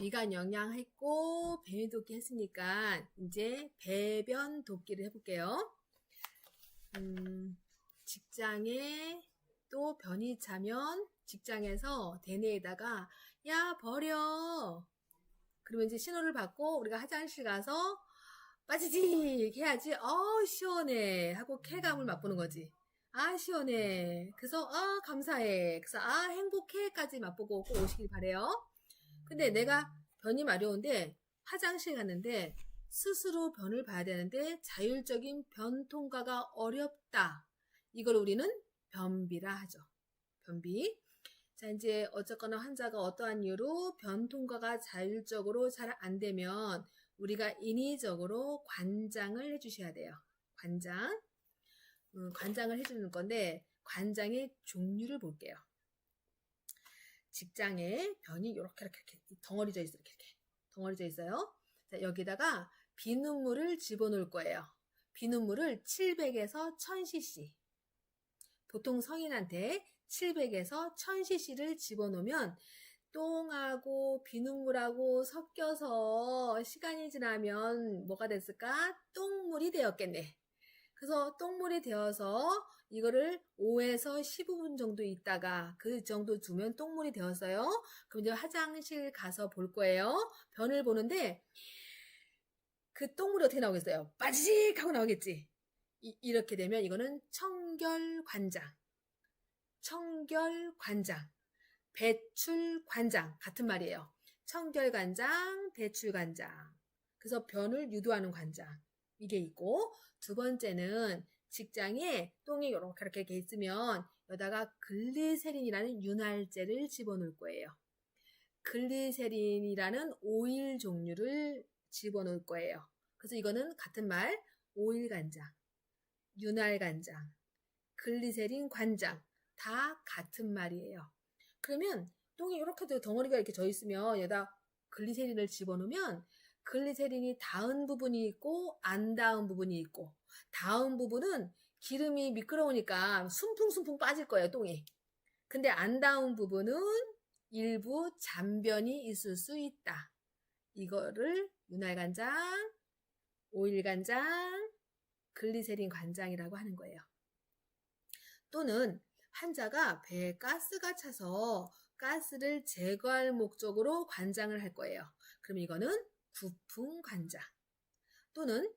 비관 영양했고 배변 돕기 했으니까 이제 배변 돕기를 해볼게요. 직장에 또 변이 차면 직장에서 대뇌에다가 야 버려. 그러면 이제 신호를 받고 우리가 화장실 가서 빠지직 해야지. 시원해 하고 쾌감을 맛보는 거지. 아 시원해. 그래서 감사해. 그래서 행복해까지 맛보고 꼭 오시길 바래요. 근데 내가 변이 마려운데 화장실 갔는데 스스로 변을 봐야 되는데 자율적인 변 통과가 어렵다. 이걸 우리는 변비라 하죠. 변비. 자, 이제 어쨌거나 환자가 어떠한 이유로 변 통과가 자율적으로 잘 안 되면 우리가 인위적으로 관장을 해주셔야 돼요. 관장. 관장을 해주는 건데 관장의 종류를 볼게요. 직장에 변이 이렇게 덩어리져 있어요. 이렇게 덩어리져 있어요. 자, 여기다가 비눗물을 집어넣을 거예요. 비눗물을 700에서 1000cc. 보통 성인한테 700에서 1000cc를 집어넣으면 똥하고 비눗물하고 섞여서 시간이 지나면 뭐가 됐을까? 똥물이 되었겠네. 그래서 똥물이 되어서 이거를 5에서 15분 정도 있다가 그 정도 두면 똥물이 되었어요. 그럼 이제 화장실 가서 볼 거예요. 변을 보는데 그 똥물이 어떻게 나오겠어요? 빠지직 하고 나오겠지. 이렇게 되면 이거는 청결관장, 청결관장, 배출관장 같은 말이에요. 청결관장, 배출관장. 그래서 변을 유도하는 관장. 이게 있고 두 번째는 직장에 똥이 이렇게 있으면 여기다가 글리세린이라는 윤활제를 집어넣을 거예요. 글리세린이라는 오일 종류를 집어넣을 거예요. 그래서 이거는 같은 말, 오일 간장, 윤활 간장, 글리세린 관장 다 같은 말이에요. 그러면 똥이 이렇게 덩어리가 이렇게 져 있으면 여기다 글리세린을 집어넣으면 글리세린이 닿은 부분이 있고 안 닿은 부분이 있고 닿은 부분은 기름이 미끄러우니까 숨풍숨풍 빠질 거예요, 똥이. 근데 안 닿은 부분은 일부 잔변이 있을 수 있다. 이거를 윤활간장, 오일간장, 글리세린 관장이라고 하는 거예요. 또는 환자가 배에 가스가 차서 가스를 제거할 목적으로 관장을 할 거예요. 그럼 이거는 구풍관장. 또는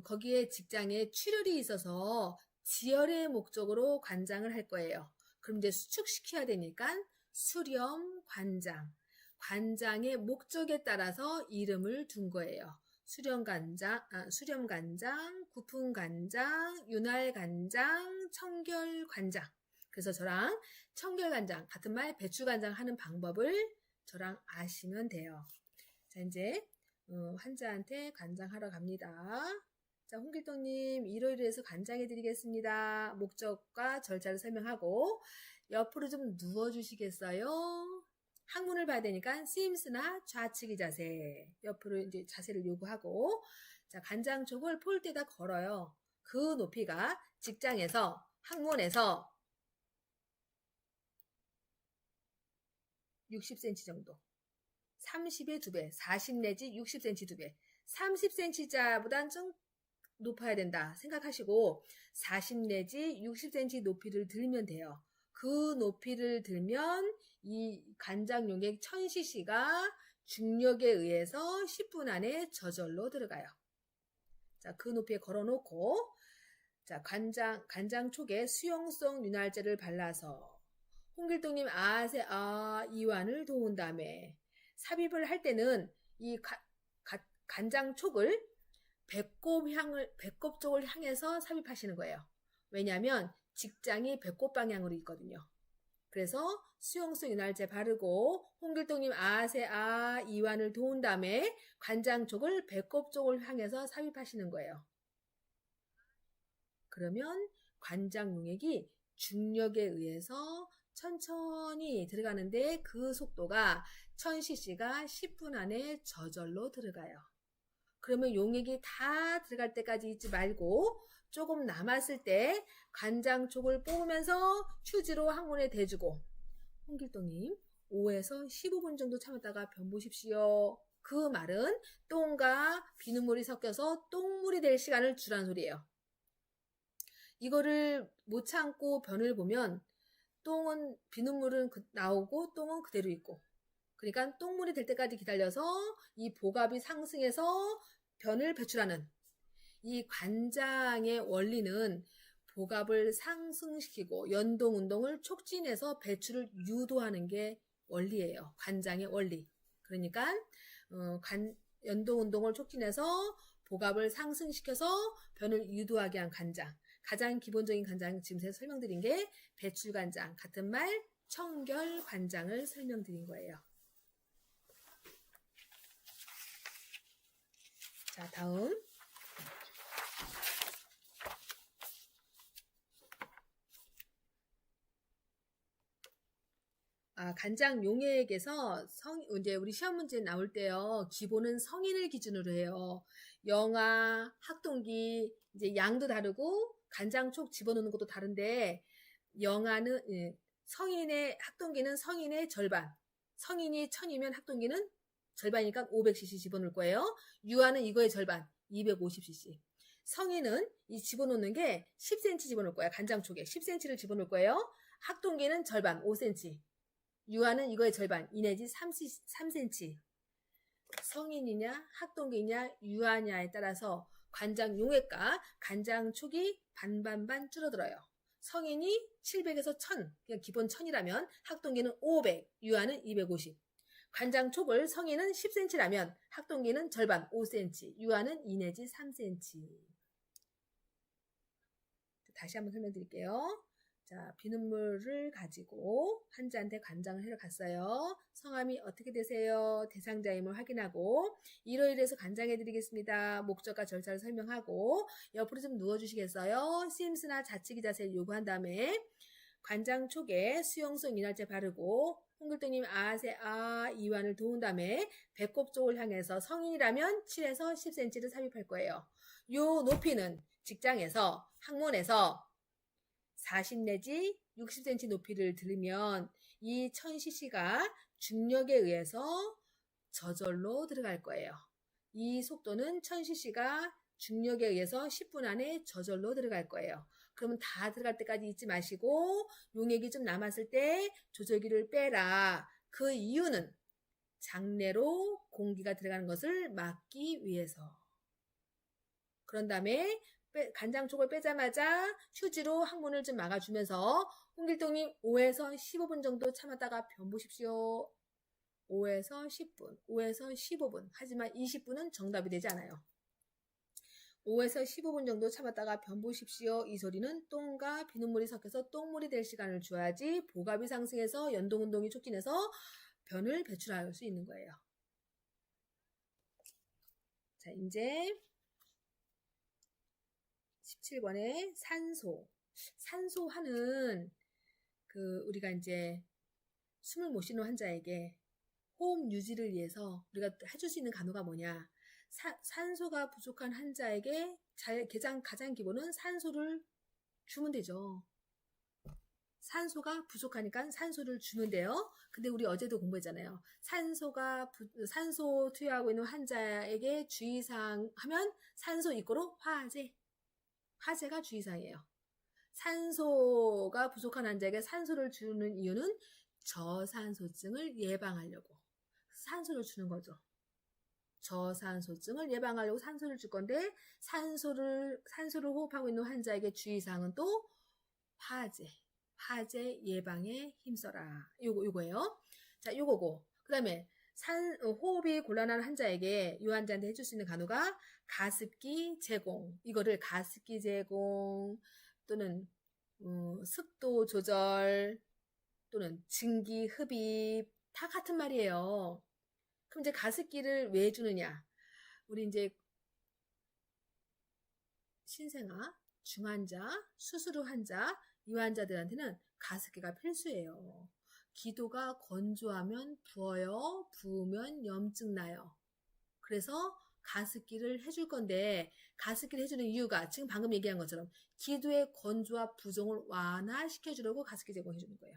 거기에 직장에 출혈이 있어서 지혈의 목적으로 관장을 할 거예요. 그럼 이제 수축시켜야 되니까 수렴관장. 관장의 목적에 따라서 이름을 둔 거예요. 수렴관장, 구풍관장, 윤활관장, 청결관장. 그래서 저랑 청결관장, 같은 말 배출관장 하는 방법을 저랑 아시면 돼요. 자, 이제 환자한테 관장하러 갑니다. 자, 홍길동님 이러이러해서 관장해 드리겠습니다. 목적과 절차를 설명하고 옆으로 좀 누워주시겠어요? 항문을 봐야 되니까 심스나 좌측이 자세. 옆으로 이제 자세를 요구하고 자, 관장 쪽을 폴대에다 걸어요. 그 높이가 직장에서 항문에서 60cm 정도. 30의 2배, 40 내지 60cm 2배. 30cm자보단 좀 높아야 된다 생각하시고 40 내지 60cm 높이를 들면 돼요. 그 높이를 들면 이 관장 용액 1000cc가 중력에 의해서 10분 안에 저절로 들어가요. 자, 그 높이에 걸어놓고 자, 관장 촉에 수용성 윤활제를 발라서 홍길동님 이완을 도운 다음에 삽입을 할 때는 이 간장 촉을 배꼽 쪽을 향해서 삽입하시는 거예요. 왜냐하면 직장이 배꼽 방향으로 있거든요. 그래서 수용성 윤활제 바르고 홍길동님 이완을 도운 다음에 관장 쪽을 배꼽 쪽을 향해서 삽입하시는 거예요. 그러면 관장 용액이 중력에 의해서 천천히 들어가는데 그 속도가 1000cc가 10분 안에 저절로 들어가요. 그러면 용액이 다 들어갈 때까지 있지 말고 조금 남았을 때 관장 쪽을 뽑으면서 휴지로 항문에 대주고 홍길동님 5에서 15분 정도 참았다가 변 보십시오. 그 말은 똥과 비눗물이 섞여서 똥물이 될 시간을 주라는 소리예요. 이거를 못 참고 변을 보면 똥은 비눗물은 나오고 똥은 그대로 있고, 그러니까 똥물이 될 때까지 기다려서 이 복압이 상승해서 변을 배출하는 이 관장의 원리는 복압을 상승시키고 연동 운동을 촉진해서 배출을 유도하는 게 원리예요. 관장의 원리. 그러니까 연동 운동을 촉진해서 복압을 상승시켜서 변을 유도하게 한 관장. 가장 기본적인 관장 지금 제가 설명드린 게 배출 관장, 같은 말 청결 관장을 설명드린 거예요. 자, 다음. 간장 용액에서 이제 우리 시험 문제 나올 때요. 기본은 성인을 기준으로 해요. 영아, 학동기, 이제 양도 다르고 간장촉 집어넣는 것도 다른데, 영아는 성인의 학동기는 성인의 절반. 성인이 1000이면 학동기는 절반이니까 500cc 집어넣을 거예요. 유아는 이거의 절반, 250cc. 성인은 이 집어넣는 게 10cm 집어넣을 거예요. 간장촉에 10cm를 집어넣을 거예요. 학동기는 절반, 5cm. 유아는 이거의 절반, 2 내지 3cm. 성인이냐, 학동기냐, 유아냐에 따라서 간장 용액과 간장 촉이 반반반 줄어들어요. 성인이 700에서 1000, 그냥 기본 1000이라면 학동기는 500, 유아는 250. 간장 촉을 성인은 10cm라면 학동기는 절반, 5cm, 유아는 2 내지 3cm. 다시 한번 설명드릴게요. 자, 비눗물을 가지고 환자한테 간장을 해러 갔어요. 성함이 어떻게 되세요? 대상자임을 확인하고 이러이러해서 간장해드리겠습니다. 목적과 절차를 설명하고 옆으로 좀 누워주시겠어요? 심스나 자치기 자세를 요구한 다음에 간장촉에 수용성 이날제 바르고 홍길동님 이완을 도운 다음에 배꼽 쪽을 향해서 성인이라면 7에서 10cm를 삽입할 거예요. 요 높이는 직장에서 학문에서 40 내지 60cm 높이를 들으면 이 1000cc가 중력에 의해서 저절로 들어갈 거예요. 이 속도는 1000cc가 중력에 의해서 10분 안에 저절로 들어갈 거예요. 그러면 다 들어갈 때까지 잊지 마시고 용액이 좀 남았을 때 조절기를 빼라. 그 이유는 장내로 공기가 들어가는 것을 막기 위해서. 그런 다음에 간장촉을 빼자마자 휴지로 항문을 좀 막아주면서 홍길동님 5에서 15분 정도 참았다가 변 보십시오. 5에서 10분, 5에서 15분. 하지만 20분은 정답이 되지 않아요. 5에서 15분 정도 참았다가 변 보십시오. 이 소리는 똥과 비눗물이 섞여서 똥물이 될 시간을 줘야지 복압이 상승해서 연동운동이 촉진해서 변을 배출할 수 있는 거예요. 자, 이제 17번에 산소하는 우리가 이제 숨을 못 쉬는 환자에게 호흡 유지를 위해서 우리가 해줄 수 있는 간호가 뭐냐? 산소가 부족한 환자에게 가장 기본은 산소를 주면 되죠. 산소가 부족하니까 산소를 주면 돼요. 근데 우리 어제도 공부했잖아요. 산소 투여하고 있는 환자에게 주의사항 하면 산소 이꼬로 화재가 주의사항이에요. 산소가 부족한 환자에게 산소를 주는 이유는 저산소증을 예방하려고 산소를 주는 거죠. 저산소증을 예방하려고 산소를 줄 건데 산소를 호흡하고 있는 환자에게 주의사항은 또 화재 예방에 힘써라. 요거예요. 자, 요거고. 그 다음에 호흡이 곤란한 환자에게 이 환자한테 해줄 수 있는 간호가 가습기 제공. 이거를 가습기 제공 또는 습도 조절 또는 증기 흡입 다 같은 말이에요. 그럼 이제 가습기를 왜 주느냐? 우리 이제 신생아, 중환자, 수술 후 환자 이 환자들한테는 가습기가 필수예요. 기도가 건조하면 부어요. 부으면 염증 나요. 그래서 가습기를 해줄 건데 가습기를 해주는 이유가 지금 방금 얘기한 것처럼 기도의 건조와 부종을 완화시켜주려고 가습기 제공해주는 거예요.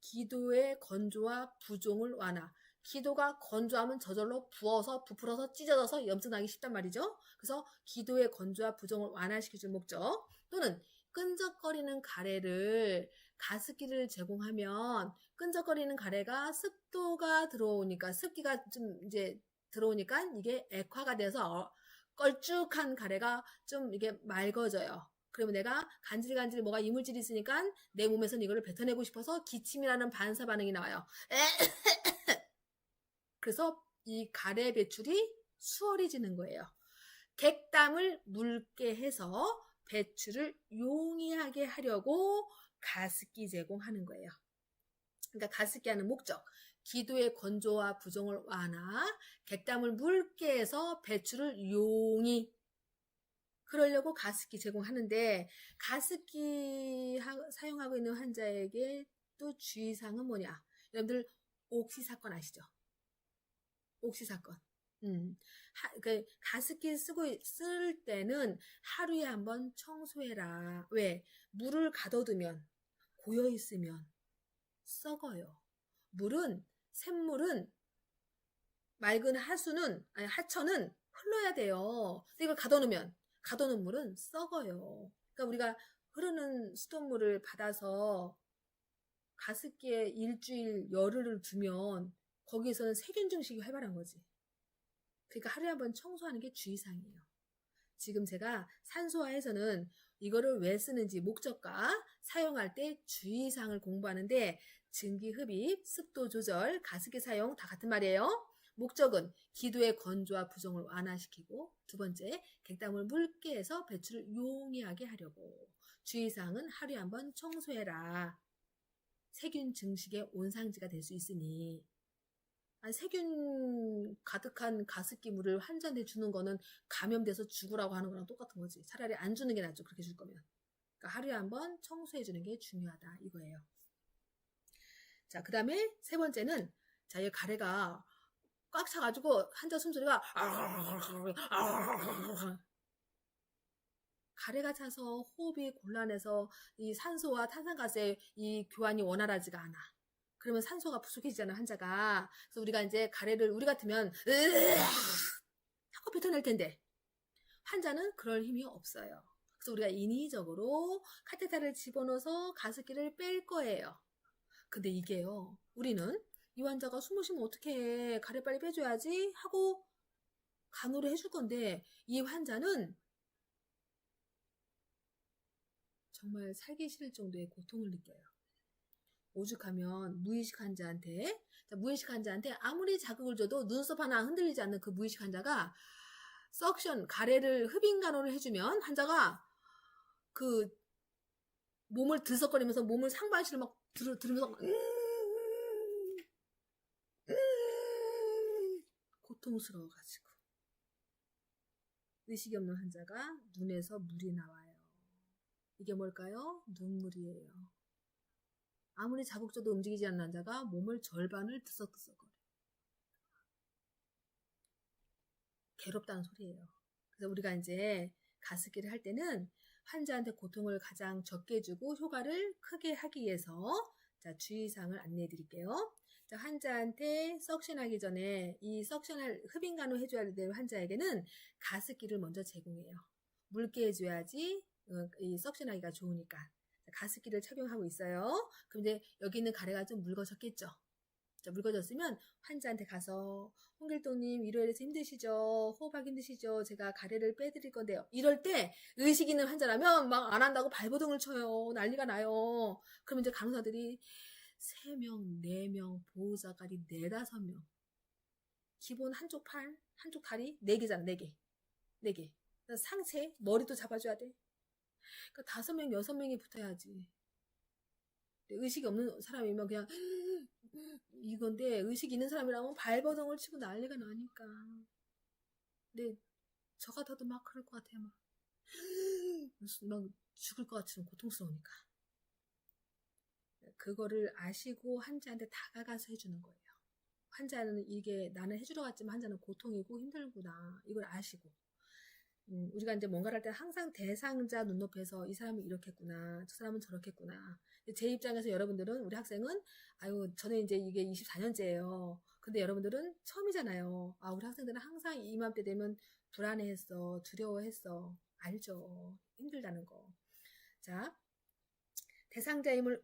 기도의 건조와 부종을 완화. 기도가 건조하면 저절로 부어서 부풀어서 찢어져서 염증 나기 쉽단 말이죠. 그래서 기도의 건조와 부종을 완화시킬 줄 목적. 또는 끈적거리는 가래를 가습기를 제공하면 끈적거리는 가래가 습도가 들어오니까 습기가 좀 이제 들어오니까 이게 액화가 돼서 걸쭉한 가래가 좀 이게 맑아져요. 그러면 내가 간질간질 뭐가 이물질이 있으니까 내 몸에서는 이거를 뱉어내고 싶어서 기침이라는 반사 반응이 나와요. 그래서 이 가래 배출이 수월해지는 거예요. 객담을 묽게 해서 배출을 용이하게 하려고 가습기 제공하는 거예요. 그러니까 가습기 하는 목적. 기도의 건조와 부종을 완화, 객담을 묽게 해서 배출을 용이 그러려고 가습기 제공하는데 가습기 사용하고 있는 환자에게 또 주의사항은 뭐냐? 여러분들 옥시 사건 아시죠? 옥시 사건. 가습기 쓸 때는 하루에 한번 청소해라. 왜? 물을 가둬두면 고여 있으면 썩어요. 샘물은 맑은 하천은 흘러야 돼요. 근데 이걸 가둬놓은 물은 썩어요. 그러니까 우리가 흐르는 수돗물을 받아서 가습기에 일주일 열흘을 두면 거기에서는 세균 증식이 활발한 거지. 그러니까 하루에 한번 청소하는 게 주의사항이에요. 지금 제가 산소화에서는 이거를 왜 쓰는지 목적과 사용할 때 주의사항을 공부하는데 증기 흡입, 습도 조절, 가습기 사용 다 같은 말이에요. 목적은 기도의 건조와 부종을 완화시키고 두 번째, 객담을 묽게 해서 배출을 용이하게 하려고 주의사항은 하루에 한번 청소해라. 세균 증식의 온상지가 될 수 있으니 세균 가득한 가습기 물을 환자한테 주는 거는 감염돼서 죽으라고 하는 거랑 똑같은 거지. 차라리 안 주는 게 낫죠. 그렇게 줄 거면. 그러니까 하루에 한번 청소해 주는 게 중요하다. 이거예요. 자, 그 다음에 세 번째는 자, 이 가래가 꽉 차가지고 환자 숨소리가 가래가 차서 호흡이 곤란해서 이 산소와 탄산가스의 이 교환이 원활하지가 않아. 그러면 산소가 부족해지잖아, 환자가. 그래서 우리가 이제 가래를 우리 같으면 하고 뱉어낼 텐데 환자는 그럴 힘이 없어요. 그래서 우리가 인위적으로 카테터를 집어넣어서 가습기를 뺄 거예요. 근데 이게요, 우리는 이 환자가 숨을 쉬면 어떻게 해? 가래 빨리 빼줘야지 하고 간호를 해줄 건데 이 환자는 정말 살기 싫을 정도의 고통을 느껴요. 오죽하면 무의식 환자한테 아무리 자극을 줘도 눈썹 하나 흔들리지 않는 그 무의식 환자가 석션, 가래를 흡인 간호를 해주면 환자가 그 몸을 들썩거리면서 몸을 상반신을 막 들으면서 고통스러워가지고 의식이 없는 환자가 눈에서 물이 나와요. 이게 뭘까요? 눈물이에요. 아무리 자극 줘도 움직이지 않는 환자가 몸을 절반을 들썩들썩거려. 괴롭다는 소리예요. 그래서 우리가 이제 가습기를 할 때는 환자한테 고통을 가장 적게 주고 효과를 크게 하기 위해서 자, 주의사항을 안내해 드릴게요. 자, 환자한테 석션하기 전에 이 석션을 흡인 간호 해줘야 될 환자에게는 가습기를 먼저 제공해요. 묽게 해줘야지 이 석션하기가 좋으니까. 가습기를 착용하고 있어요. 그럼 이제 여기 있는 가래가 좀 묽어졌겠죠. 자, 묽어졌으면 환자한테 가서 홍길동님 일요일에서 힘드시죠? 호흡하기 힘드시죠? 제가 가래를 빼드릴 건데요. 이럴 때 의식 있는 환자라면 막 안 한다고 발버둥을 쳐요. 난리가 나요. 그럼 이제 간호사들이 3명, 4명, 보호자까지 4, 5명. 기본 한쪽 팔, 한쪽 다리 4개잖아. 4개. 4개. 상체, 머리도 잡아줘야 돼. 그러니까 5명, 6명이 붙어야지. 의식이 없는 사람이면 그냥 이건데 의식 있는 사람이라면 발버둥을 치고 난리가 나니까. 근데 저 같아도 막 그럴 것 같아요. 막 죽을 것 같으면 고통스러우니까. 그거를 아시고 환자한테 다가가서 해주는 거예요. 환자는 이게 나는 해주러 갔지만 환자는 고통이고 힘들구나. 이걸 아시고. 우리가 이제 뭔가를 할 때 항상 대상자 눈높이에서 이 사람은 이렇겠구나, 저 사람은 저렇겠구나. 제 입장에서 여러분들은, 우리 학생은, 아유, 저는 이제 이게 24년째예요. 근데 여러분들은 처음이잖아요. 아, 우리 학생들은 항상 이맘때 되면 불안해했어, 두려워했어. 알죠. 힘들다는 거. 자,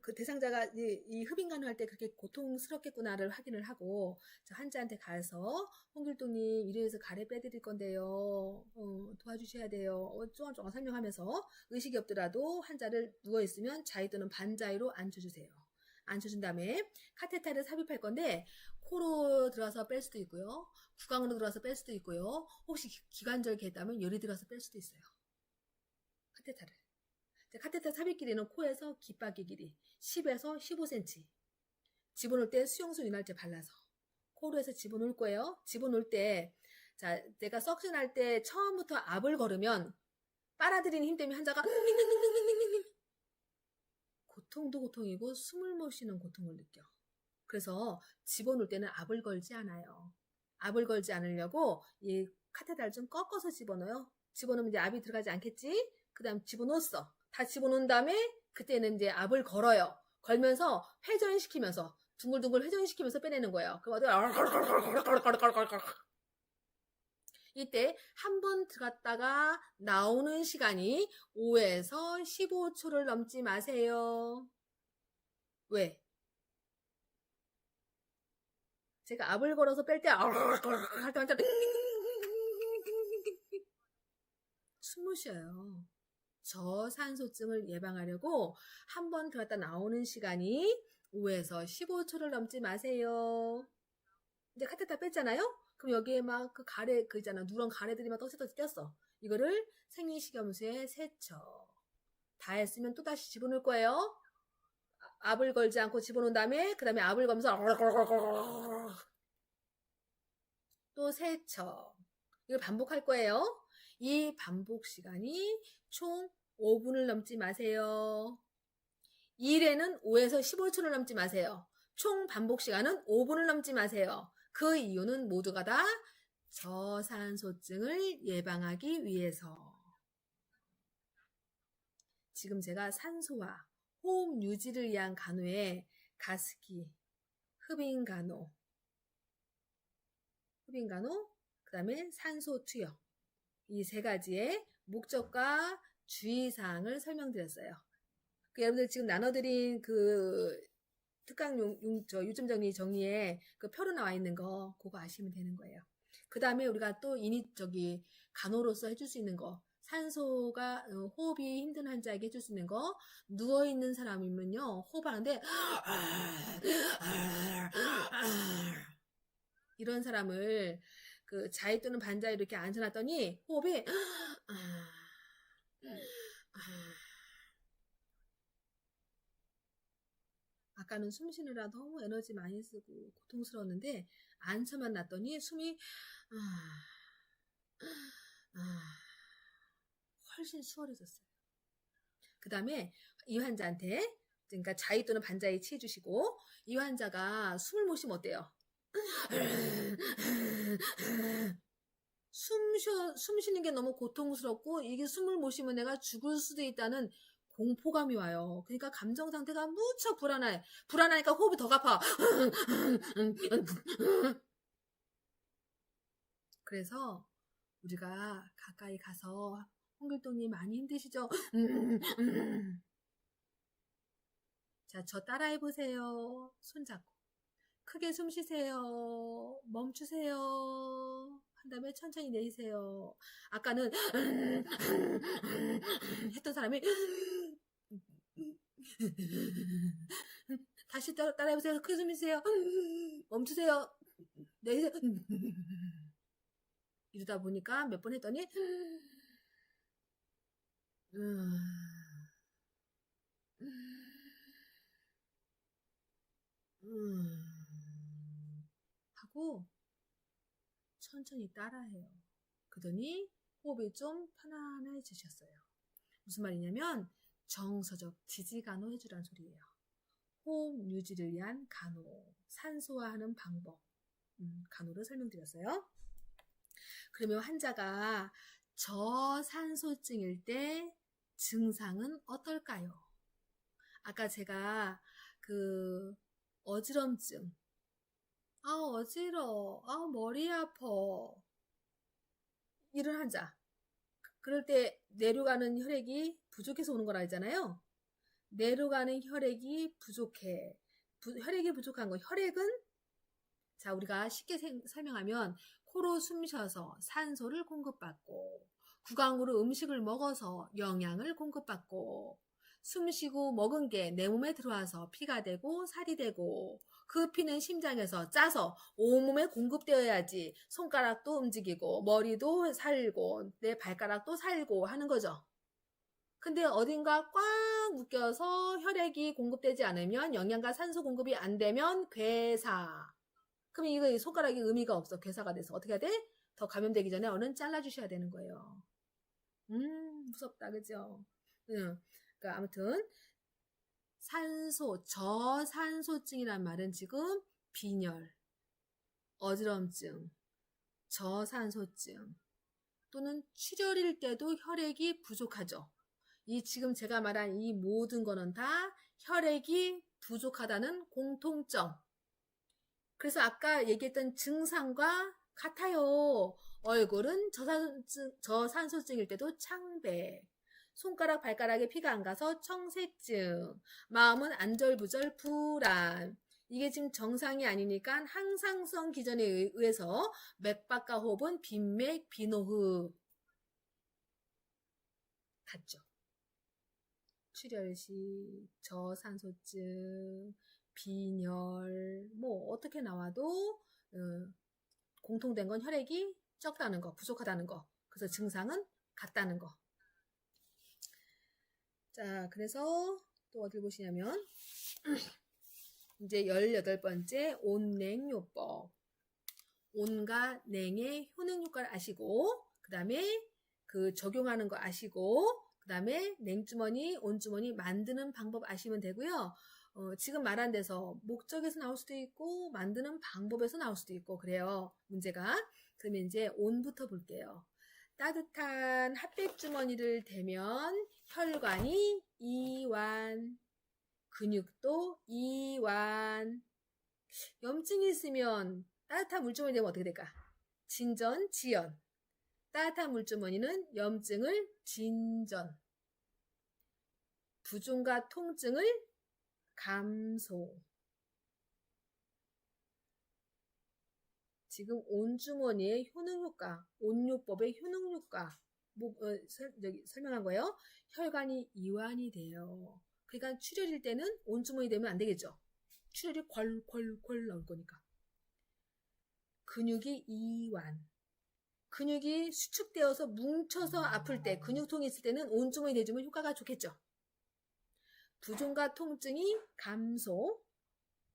그 대상자가 이 흡인간호 할 때 그렇게 고통스럽겠구나를 확인을 하고, 환자한테 가서, 홍길동님, 이래서 가래 빼드릴 건데요. 도와주셔야 돼요. 쪼간쪼간 설명하면서, 의식이 없더라도 환자를 누워있으면 자위 또는 반자위로 앉혀주세요. 앉혀준 다음에, 카테타를 삽입할 건데, 코로 들어가서 뺄 수도 있고요. 구강으로 들어가서 뺄 수도 있고요. 혹시 기관절기 했다면 열이 들어가서 뺄 수도 있어요. 카테타를. 카테터 삽입 길이는 코에서 귓바퀴 길이 10에서 15cm. 집어넣을 때 수용소 윤활제 발라서 코로 해서 집어넣을 거예요. 집어넣을 때, 자, 내가 석션할 때 처음부터 압을 걸으면 빨아들이는 힘 때문에 환자가 고통도 고통이고 숨을 못 쉬는 고통을 느껴. 그래서 집어넣을 때는 압을 걸지 않아요. 압을 걸지 않으려고 이 카테터를 좀 꺾어서 집어넣어요. 집어넣으면 이제 압이 들어가지 않겠지? 그 다음 집어넣었어. 다 집어넣은 다음에 그때는 이제 압을 걸어요. 걸면서 회전시키면서 둥글둥글 회전시키면서 빼내는 거예요. 그럼 이때 한 번 들어갔다가 나오는 시간이 5에서 15초를 넘지 마세요. 왜? 제가 압을 걸어서 뺄 때 할 때마다 숨 못 쉬어요. 저산소증을 예방하려고 한 번 들어갔다 나오는 시간이 5에서 15초를 넘지 마세요. 이제 카테터 뺐잖아요? 그럼 여기에 막 그 가래, 그 있잖아. 누런 가래들이 막 떠서 꼈어. 이거를 생리식염수에 세쳐. 다 했으면 또 다시 집어넣을 거예요. 압을 걸지 않고 집어넣은 다음에, 그 다음에 압을 걸면서 또 세쳐. 이걸 반복할 거예요. 이 반복 시간이 총 5분을 넘지 마세요. 1회는 5에서 15초를 넘지 마세요. 총 반복 시간은 5분을 넘지 마세요. 그 이유는 모두가 다 저산소증을 예방하기 위해서. 지금 제가 산소와 호흡 유지를 위한 간호에 가습기, 흡인간호, 그 다음에 산소 투여, 이 세 가지의 목적과 주의사항을 설명드렸어요. 여러분들 지금 나눠드린 그 특강 요점 정리에 그 표로 나와 있는 거 그거 아시면 되는 거예요. 그 다음에 우리가 또 간호로서 해줄 수 있는 거, 산소가 호흡이 힘든 환자에게 해줄 수 있는 거, 누워있는 사람이면요 호흡하는데 이런 사람을 그 자위 또는 반자위 이렇게 앉혀놨더니 호흡이 아까는 숨 쉬느라 너무 에너지 많이 쓰고 고통스러웠는데 앉혀만 놨더니 숨이 훨씬 수월해졌어요. 그 다음에 이 환자한테, 그러니까 자위 또는 반자위 취해주시고, 이 환자가 숨을 못 쉬면 어때요? 숨 쉬는 게 너무 고통스럽고 이게 숨을 못 쉬면 내가 죽을 수도 있다는 공포감이 와요. 그러니까 감정 상태가 무척 불안해. 불안하니까 호흡이 더 가파. 그래서 우리가 가까이 가서 홍길동님 많이 힘드시죠? 자, 저 따라해보세요. 손잡고. 크게 숨 쉬세요. 멈추세요. 한 다음에 천천히 내쉬세요. 아까는 했던 사람이 다시 따라해보세요. 크게 숨 쉬세요. 멈추세요. 내쉬세요. 이러다 보니까 몇 번 했더니 하고 천천히 따라해요. 그러더니 호흡이 좀 편안해지셨어요. 무슨 말이냐면 정서적 지지간호 해주란 소리예요. 호흡 유지를 위한 간호, 산소화하는 방법, 간호를 설명드렸어요. 그러면 환자가 저산소증일 때 증상은 어떨까요? 아까 제가 그 어지럼증, 어지러워, 머리 아파, 이런 환자. 그럴 때 내려가는 혈액이 부족해서 오는 거라 했잖아요. 내려가는 혈액이 부족해. 혈액이 부족한 거. 혈액은 자, 우리가 쉽게 설명하면 코로 숨 쉬어서 산소를 공급받고 구강으로 음식을 먹어서 영양을 공급받고 숨 쉬고 먹은 게 내 몸에 들어와서 피가 되고 살이 되고 그 피는 심장에서 짜서 온몸에 공급되어야지 손가락도 움직이고 머리도 살고 내 발가락도 살고 하는 거죠. 근데 어딘가 꽉 묶여서 혈액이 공급되지 않으면 영양과 산소 공급이 안 되면 괴사. 그럼 이거 손가락이 의미가 없어. 괴사가 돼서 어떻게 해야 돼? 더 감염되기 전에 얼른 잘라주셔야 되는 거예요. 무섭다, 그죠? 그러니까 아무튼 저산소증이란 말은 지금 빈혈, 어지럼증, 저산소증 또는 출혈일 때도 혈액이 부족하죠. 이 지금 제가 말한 이 모든 거는 다 혈액이 부족하다는 공통점. 그래서 아까 얘기했던 증상과 같아요. 얼굴은 저산소증일 때도 창백, 손가락 발가락에 피가 안 가서 청색증, 마음은 안절부절 불안. 이게 지금 정상이 아니니까 항상성 기전에 의해서 맥박과 호흡은 빈맥, 빈호흡 같죠. 출혈시, 저산소증, 빈혈, 뭐 어떻게 나와도 공통된 건 혈액이 적다는 거, 부족하다는 거. 그래서 증상은 같다는 거. 자, 그래서 또 어딜 보시냐면 이제 18번째 온냉요법. 온과 냉의 효능 효과를 아시고 그 다음에 그 적용하는 거 아시고 그 다음에 냉주머니, 온주머니 만드는 방법 아시면 되고요. 지금 말한 데서 목적에서 나올 수도 있고 만드는 방법에서 나올 수도 있고 그래요. 문제가. 그러면 이제 온부터 볼게요. 따뜻한 핫팩주머니를 대면 혈관이 이완, 근육도 이완. 염증이 있으면 따뜻한 물주머니 되면 어떻게 될까? 진전, 지연. 따뜻한 물주머니는 염증을 진전. 부종과 통증을 감소. 지금 온주머니의 효능효과, 온요법의 효능효과 설명한 거예요. 혈관이 이완이 돼요. 그러니까 출혈일 때는 온주머니 되면 안 되겠죠. 출혈이 콸콸콸 나올 거니까. 근육이 이완. 근육이 수축되어서 뭉쳐서 아플 때, 근육통이 있을 때는 온주머니 대주면 효과가 좋겠죠. 부종과 통증이 감소.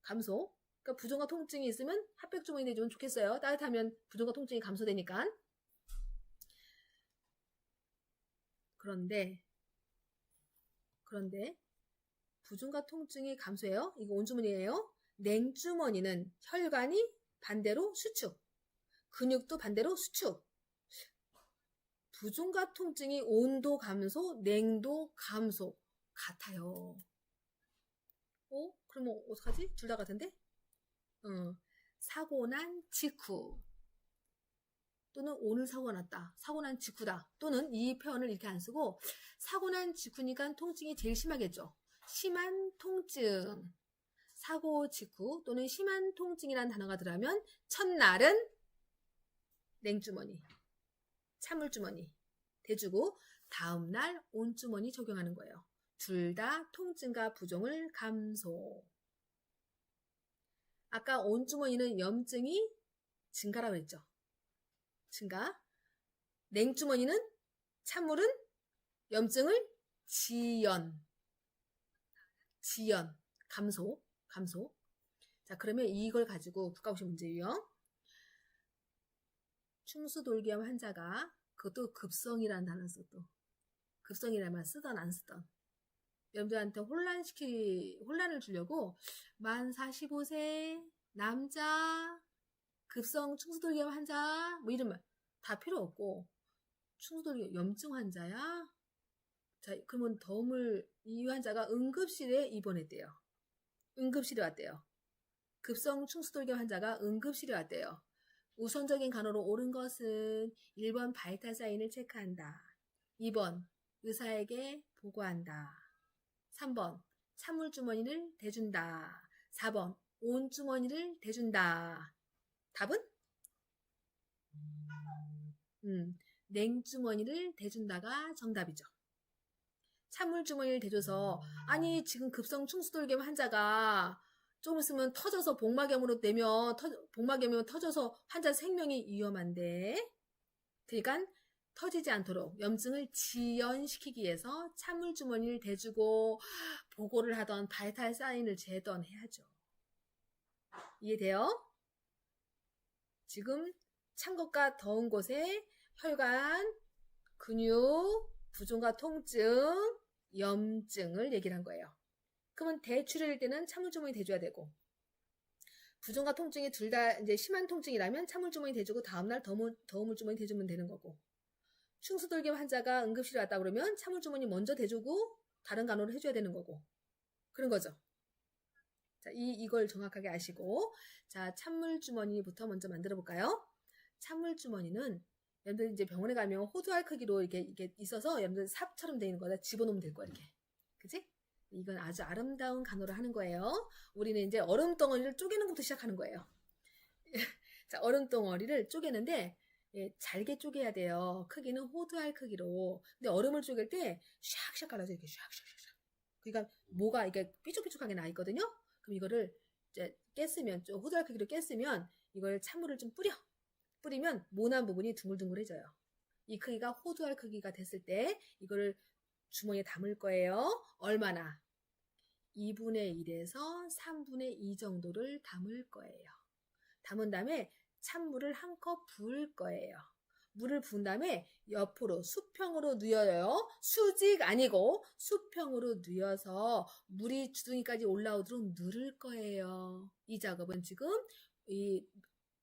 그러니까 부종과 통증이 있으면 핫팩주머니 대주면 좋겠어요. 따뜻하면 부종과 통증이 감소되니까. 그런데 부종과 통증이 감소해요. 이거 온주머니예요. 냉주머니는 혈관이 반대로 수축. 근육도 반대로 수축. 부종과 통증이 온도 감소, 냉도 감소 같아요. 그러면 어떡하지? 둘 다 같은데? 사고 난 직후 또는 오늘 사고가 났다. 사고 난 직후다. 또는 이 표현을 이렇게 안 쓰고 사고 난 직후니까 통증이 제일 심하겠죠. 심한 통증. 사고 직후 또는 심한 통증이라는 단어가 들어가면 첫날은 냉주머니, 찬물주머니 대주고 다음날 온주머니 적용하는 거예요. 둘 다 통증과 부종을 감소. 아까 온주머니는 염증이 증가라고 했죠. 증가. 냉주머니는 찬물은 염증을 지연. 감소. 자, 그러면 이걸 가지고 국가고시 문제 유형. 충수돌기암 환자가 그것도 급성이라는 단어 썼또. 급성이라는 말 쓰던 안 쓰던. 여러분들한테 혼란을 주려고 만 45세 남자 급성 충수돌기암 환자 뭐 이런 말 다 필요 없고 충수돌기 염증 환자야? 자, 그러면 이 환자가 응급실에 입원했대요. 응급실에 왔대요. 급성 충수돌기 환자가 응급실에 왔대요. 우선적인 간호로 옳은 것은 1번 바이탈 사인을 체크한다. 2번 의사에게 보고한다. 3번 찬물주머니를 대준다. 4번 온주머니를 대준다. 답은? 냉주머니를 대준다가 정답이죠. 찬물주머니를 대줘서 아니 지금 급성 충수돌기 환자가 좀 있으면 터져서 복막염으로 터져서 환자 생명이 위험한데 그러니까 터지지 않도록 염증을 지연시키기 위해서 찬물주머니를 대주고 보고를 하던 바이탈 사인을 재던 해야죠. 이해돼요? 지금 찬 것과 더운 곳에 혈관, 근육, 부종과 통증, 염증을 얘기를 한 거예요. 그러면 대출혈일 때는 찬물주머니 대줘야 되고 부종과 통증이 둘 다 이제 심한 통증이라면 찬물주머니 대주고 다음날 더운 물주머니 대주면 되는 거고 충수돌기 환자가 응급실에 왔다 그러면 찬물주머니 먼저 대주고 다른 간호를 해줘야 되는 거고 그런 거죠. 자, 이걸 정확하게 아시고 자 찬물주머니부터 먼저 만들어 볼까요? 찬물주머니는 여러분들 이제 병원에 가면 호두알 크기로 이렇게 있어서 여러분들 삽처럼 되어 있는 거다 집어넣으면 될 거야 이렇게. 그치? 이건 아주 아름다운 간호를 하는 거예요. 우리는 이제 얼음덩어리를 쪼개는 것부터 시작하는 거예요. 자, 얼음덩어리를 쪼개는데 잘게 쪼개야 돼요. 크기는 호두알 크기로. 근데 얼음을 쪼갤 때 샥샥 갈라져 이렇게 샥샥샥. 그러니까 뭐가 이게 삐죽삐죽하게 나 있거든요. 그럼 이거를 이제 깼으면 호두알 크기로 깼으면 이걸 찬물을 좀 뿌리면 모난 부분이 둥글둥글해져요. 이 크기가 호두알 크기가 됐을 때 이거를 주머니에 담을 거예요. 얼마나? 2분의 1에서 3분의 2 정도를 담을 거예요. 담은 다음에 찬물을 한 컵 부을 거예요. 물을 부은 다음에 옆으로 수평으로 뉘어요. 수직 아니고 수평으로 뉘어서 물이 주둥이까지 올라오도록 누를 거예요. 이 작업은 지금 이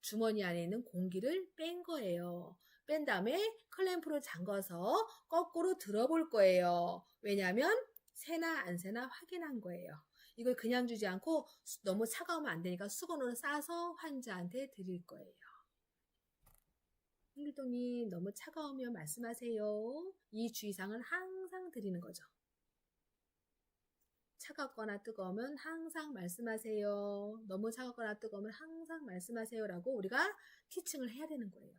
주머니 안에 있는 공기를 뺀 거예요. 뺀 다음에 클램프를 잠궈서 거꾸로 들어볼 거예요. 왜냐하면 새나 안 새나 확인한 거예요. 이걸 그냥 주지 않고 너무 차가우면 안 되니까 수건으로 싸서 환자한테 드릴 거예요. 홍길동님 너무 차가우면 말씀하세요. 이 주의사항은 항상 드리는 거죠. 차갑거나 뜨거우면 항상 말씀하세요. 너무 차갑거나 뜨거우면 항상 말씀하세요 라고 우리가 티칭을 해야 되는 거예요.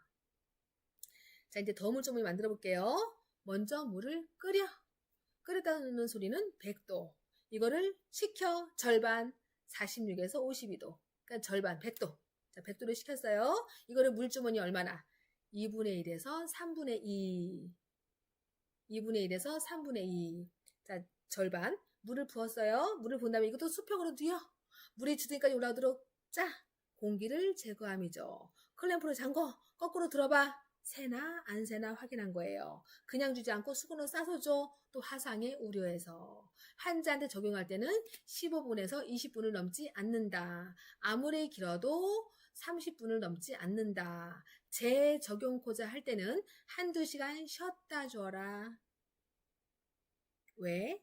자, 이제 더운 물주머니 만들어 볼게요. 먼저 물을 끓였다는 소리는 100도. 이거를 식혀 절반 46에서 52도. 그러니까 절반 100도. 자, 100도를 식혔어요. 이거를 물주머니 얼마나? 2분의 1에서 3분의 2. 2분의 1에서 3분의 2. 자, 절반. 물을 부었어요. 물을 부은 다음에 이것도 수평으로 뉘어. 물이 주둥이까지 올라오도록 짜. 공기를 제거함이죠. 클램프로 잠궈. 거꾸로 들어봐. 새나 안 새나 확인한 거예요. 그냥 주지 않고 수건으로 싸서 줘. 또 화상에 우려해서. 환자한테 적용할 때는 15분에서 20분을 넘지 않는다. 아무리 길어도 30분을 넘지 않는다. 재적용코자 할 때는 한두 시간 쉬었다 줘라. 왜?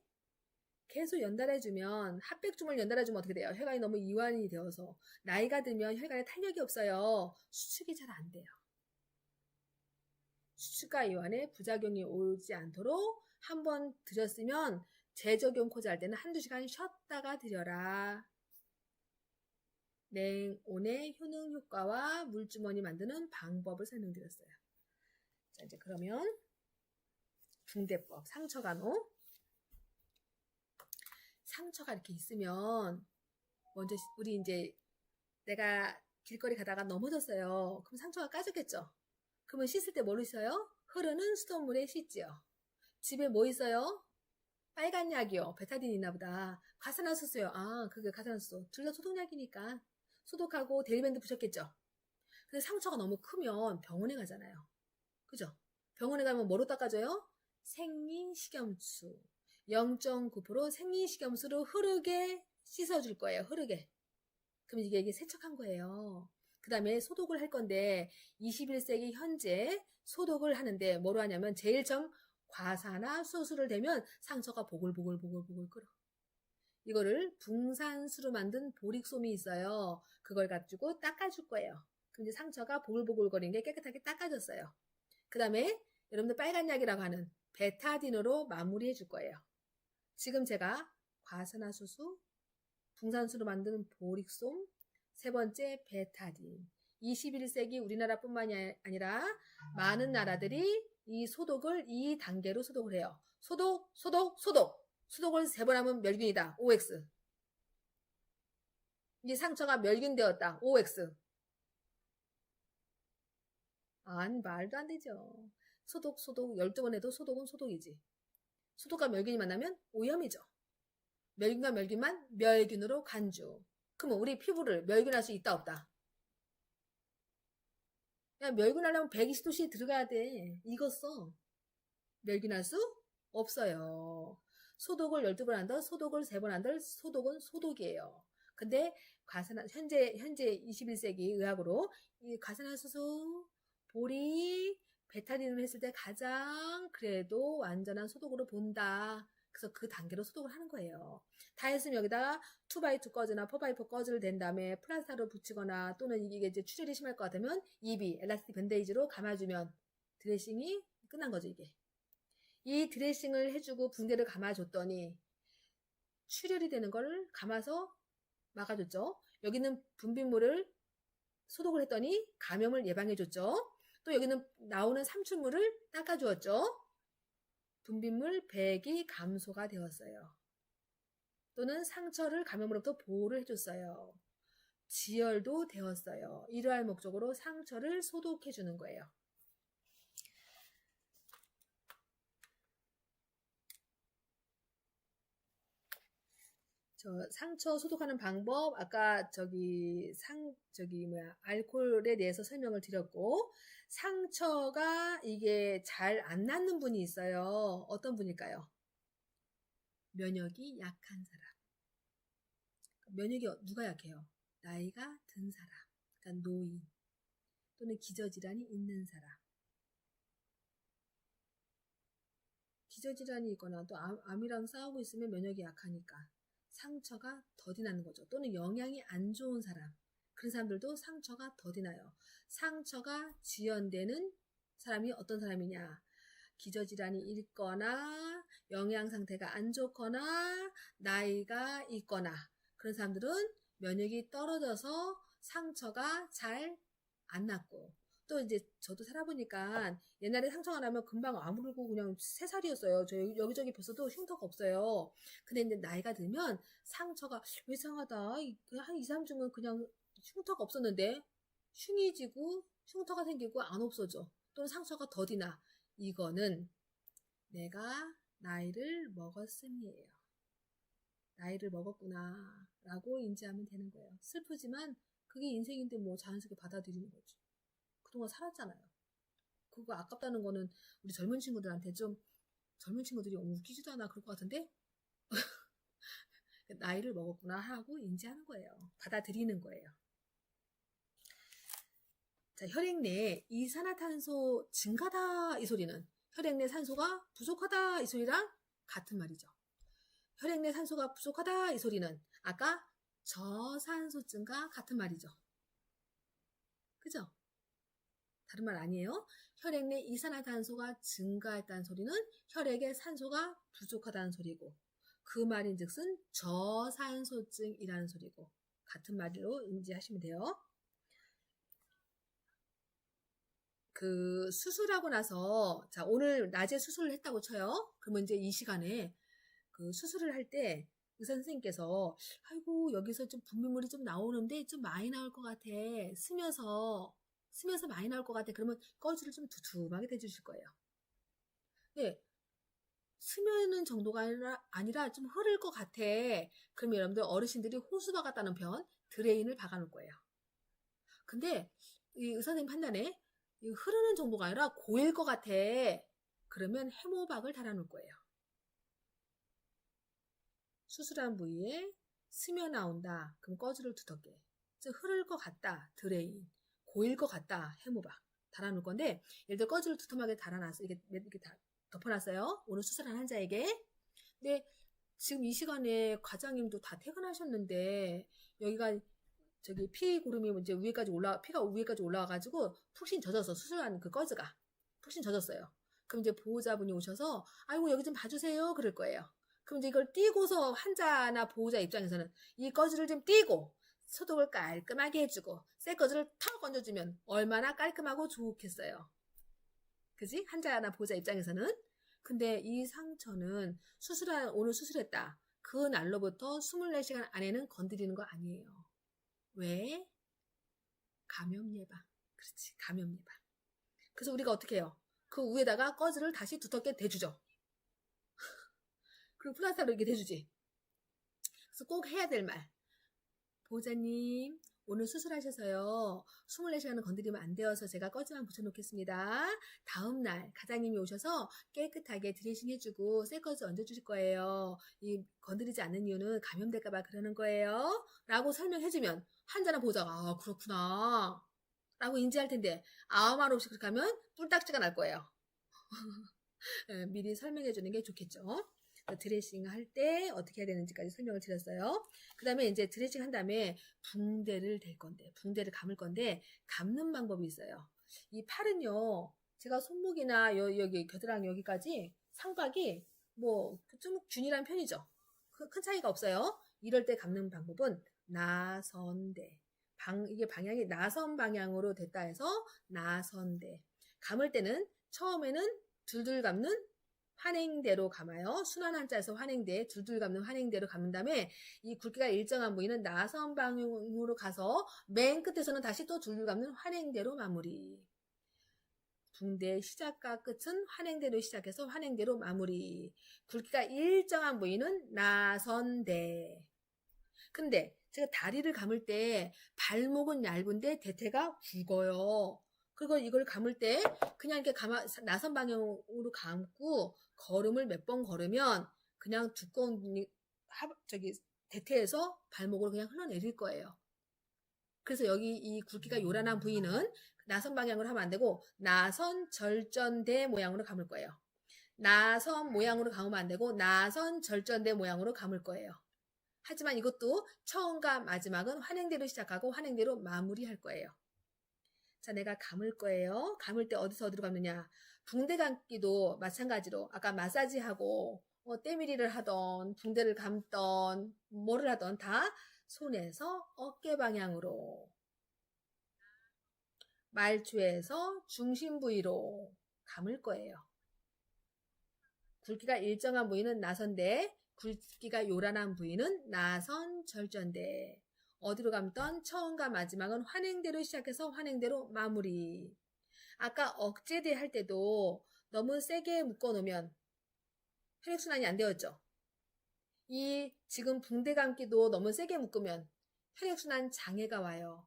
계속 연달아주면 핫백주물 연달아주면 어떻게 돼요? 혈관이 너무 이완이 되어서 나이가 들면 혈관에 탄력이 없어요. 수축이 잘 안 돼요. 수축과 이완에 부작용이 오지 않도록 한번 드렸으면 재적용 코자 할 때는 한두 시간 쉬었다가 드려라. 냉온의 효능 효과와 물주머니 만드는 방법을 설명드렸어요. 자, 이제 그러면 붕대법, 상처간호. 상처가 이렇게 있으면 먼저 우리 이제 내가 길거리 가다가 넘어졌어요. 그럼 상처가 까졌겠죠? 그러면 씻을 때 뭘 있어요? 흐르는 수돗물에 씻지요. 집에 뭐 있어요? 빨간 약이요. 베타딘 있나 보다. 가스나수소요. 아, 그게 가스나수소. 둘 다 소독약이니까 소독하고 데일밴드 부셨겠죠? 근데 상처가 너무 크면 병원에 가잖아요. 그죠? 병원에 가면 뭐로 닦아줘요? 생리식염수. 0.9% 생리식염수로 흐르게 씻어줄 거예요. 흐르게. 그럼 이게 세척한 거예요. 그 다음에 소독을 할 건데 21세기 현재 소독을 하는데 뭐로 하냐면 제일 처음 과사나 수술을 대면 상처가 보글보글 끓어. 이거를 붕산수로 만든 보릭솜이 있어요. 그걸 가지고 닦아줄 거예요. 그럼 이제 상처가 보글보글거리는 게 깨끗하게 닦아졌어요. 그 다음에 여러분들 빨간 약이라고 하는 베타딘으로 마무리해 줄 거예요. 지금 제가 과산화수소, 붕산수로 만드는 보릭솜, 세 번째 베타딘. 21세기 우리나라뿐만이 아니라 많은 나라들이 이 소독을 2단계로 소독을 해요. 소독. 소독을 3번 하면 멸균이다. OX. 이 상처가 멸균되었다. OX. 아니, 말도 안 되죠. 소독. 12번 해도 소독은 소독이지. 소독과 멸균이 만나면 오염이죠. 멸균과 멸균만 멸균으로 간주. 그러면 우리 피부를 멸균할 수 있다, 없다? 야, 멸균하려면 120도씨 들어가야 돼. 익었어. 멸균할 수 없어요. 소독을 12번 한다, 소독을 3번 한다, 소독은 소독이에요. 근데 현재 21세기 의학으로 이 과산화수소, 보리, 베타딘을 했을 때 가장 그래도 완전한 소독으로 본다. 그래서 그 단계로 소독을 하는 거예요. 다 했으면 여기다가 2x2 꺼즈나 4x4 꺼즈를 댄 다음에 플라스타로 붙이거나 또는 이게 이제 출혈이 심할 것 같으면 EB, 엘라스틱 밴데이지로 감아주면 드레싱이 끝난 거죠, 이게. 이 드레싱을 해주고 붕대를 감아줬더니 출혈이 되는 걸 감아서 막아줬죠. 여기는 분비물을 소독을 했더니 감염을 예방해줬죠. 또 여기는 나오는 삼출물을 닦아주었죠. 분비물 100이 감소가 되었어요. 또는 상처를 감염으로부터 보호를 해줬어요. 지혈도 되었어요. 이러할 목적으로 상처를 소독해주는 거예요. 저 상처 소독하는 방법 아까 알코올에 대해서 설명을 드렸고 상처가 이게 잘 안 낫는 분이 있어요. 어떤 분일까요? 면역이 약한 사람. 면역이 누가 약해요? 나이가 든 사람, 그러니까 노인 또는 기저질환이 있는 사람. 기저질환이 있거나 또 암이랑 싸우고 있으면 면역이 약하니까 상처가 더디 나는 거죠. 또는 영양이 안 좋은 사람. 그런 사람들도 상처가 더디 나요. 상처가 지연되는 사람이 어떤 사람이냐? 기저질환이 있거나 영양 상태가 안 좋거나 나이가 있거나 그런 사람들은 면역이 떨어져서 상처가 잘 안 낫고 또 이제 저도 살아보니까 옛날에 상처가 나면 금방 아무르고 그냥 새살이었어요. 저 여기저기 벗어도 흉터가 없어요. 근데 이제 나이가 들면 상처가 왜 이상하다. 한 2, 3주면 그냥 흉터가 없었는데 흉이 지고 흉터가 생기고 안 없어져. 또는 상처가 더디나. 이거는 내가 나이를 먹었음이에요. 나이를 먹었구나 라고 인지하면 되는 거예요. 슬프지만 그게 인생인데 뭐 자연스럽게 받아들이는 거지. 그동안 살았잖아요. 그거 아깝다는 거는 우리 젊은 친구들한테 좀 젊은 친구들이 웃기지도 않아 그럴 것 같은데 나이를 먹었구나 하고 인지하는 거예요. 받아들이는 거예요. 자, 혈액 내에 이산화탄소 증가다 이 소리는 혈액 내 산소가 부족하다 이 소리랑 같은 말이죠. 혈액 내 산소가 부족하다 이 소리는 아까 저산소증과 같은 말이죠. 그죠? 다른 말 아니에요. 혈액 내 이산화탄소가 증가했다는 소리는 혈액에 산소가 부족하다는 소리고 그 말인즉슨 저산소증이라는 소리고 같은 말로 인지하시면 돼요. 그 수술하고 나서 자 오늘 낮에 수술을 했다고 쳐요. 그러면 이제 이 시간에 그 수술을 할 때 의사 선생님께서 아이고 여기서 좀 분비물이 좀 나오는데 좀 많이 나올 것 같아. 스며서 많이 나올 것 같아. 그러면 꺼지를 좀 두툼하게 대주실 거예요. 네, 스며는 정도가 아니라 좀 흐를 것 같아. 그러면 여러분들 어르신들이 호수 박았다는 편 드레인을 박아놓을 거예요. 근데 이 의사 선생님 판단에 흐르는 정도가 아니라 고일 것 같아. 그러면 해모박을 달아놓을 거예요. 수술한 부위에 스며 나온다. 그럼 꺼즈를 두텁게. 즉 흐를 것 같다. 드레인. 고일 것 같다. 해모봐. 달아놓을 건데, 예를 들어 꺼즈를 두툼하게 달아놨어. 이렇게 다 덮어놨어요. 오늘 수술한 환자에게. 근데 지금 이 시간에 과장님도 다 퇴근하셨는데, 여기가 저기 피고름이 이제 피가 위에까지 올라와가지고 푹신 젖어서 수술한 그 꺼즈가 푹신 젖었어요. 그럼 이제 보호자분이 오셔서, 아이고, 여기 좀 봐주세요. 그럴 거예요. 그럼 이제 이걸 띄고서 환자나 보호자 입장에서는 이 꺼즈를 좀 띄고 소독을 깔끔하게 해주고 새 꺼즈를 턱 얹어주면 얼마나 깔끔하고 좋겠어요. 그지? 환자나 보호자 입장에서는. 근데 이 상처는 오늘 수술했다. 그 날로부터 24시간 안에는 건드리는 거 아니에요. 왜? 감염 예방. 그렇지, 감염 예방. 그래서 우리가 어떻게 해요? 그 위에다가 꺼즈를 다시 두텁게 대주죠. 그리고 플라스타로 이렇게 대주지. 그래서 꼭 해야 될 말. 보호자님, 오늘 수술하셔서요. 24시간은 건드리면 안 되어서 제가 꺼즈만 붙여놓겠습니다. 다음날 과장님이 오셔서 깨끗하게 드레싱 해주고 새 꺼즈 얹어주실 거예요. 이 건드리지 않는 이유는 감염될까봐 그러는 거예요. 라고 설명해주면 환자나 보호자가 아 그렇구나 라고 인지할 텐데 아무 말 없이 그렇게 하면 뿔딱지가 날 거예요. 미리 설명해주는 게 좋겠죠. 드레싱 할 때 어떻게 해야 되는지까지 설명을 드렸어요. 그 다음에 이제 드레싱 한 다음에 붕대를 감을 건데 감는 방법이 있어요. 이 팔은요, 제가 손목이나 여기 겨드랑이 여기까지 상박이 뭐 좀 균일한 편이죠. 큰 차이가 없어요. 이럴 때 감는 방법은 나선대. 이게 방향이 나선 방향으로 됐다 해서 나선대. 감을 때는 처음에는 둘둘 감는 환행대로 감아요. 순환 한자에서 환행대, 둘둘 감는 환행대로 감은 다음에 이 굵기가 일정한 부위는 나선 방향으로 가서 맨 끝에서는 다시 또 둘둘 감는 환행대로 마무리. 붕대의 시작과 끝은 환행대로 시작해서 환행대로 마무리. 굵기가 일정한 부위는 나선대. 근데 제가 다리를 감을 때 발목은 얇은데 대퇴가 굵어요. 그리고 이걸 감을 때 그냥 이렇게 나선 방향으로 감고 걸음을 몇 번 걸으면 그냥 두꺼운 대퇴에서 발목으로 그냥 흘러내릴 거예요. 그래서 여기 이 굵기가 요란한 부위는 나선 방향으로 하면 안 되고 나선 절전대 모양으로 감을 거예요. 나선 모양으로 감으면 안 되고 나선 절전대 모양으로 감을 거예요. 하지만 이것도 처음과 마지막은 환행대로 시작하고 환행대로 마무리할 거예요. 자, 내가 감을 거예요. 감을 때 어디로 감느냐. 붕대 감기도 마찬가지로 아까 마사지하고 때밀이를 하던 붕대를 감던 뭐를 하던 다 손에서 어깨 방향으로 말초에서 중심 부위로 감을 거예요. 굵기가 일정한 부위는 나선대, 굵기가 요란한 부위는 나선 절전대. 어디로 감던 처음과 마지막은 환행대로 시작해서 환행대로 마무리. 아까 억제대 할 때도 너무 세게 묶어놓으면 혈액순환이 안 되었죠. 이 지금 붕대 감기도 너무 세게 묶으면 혈액순환 장애가 와요.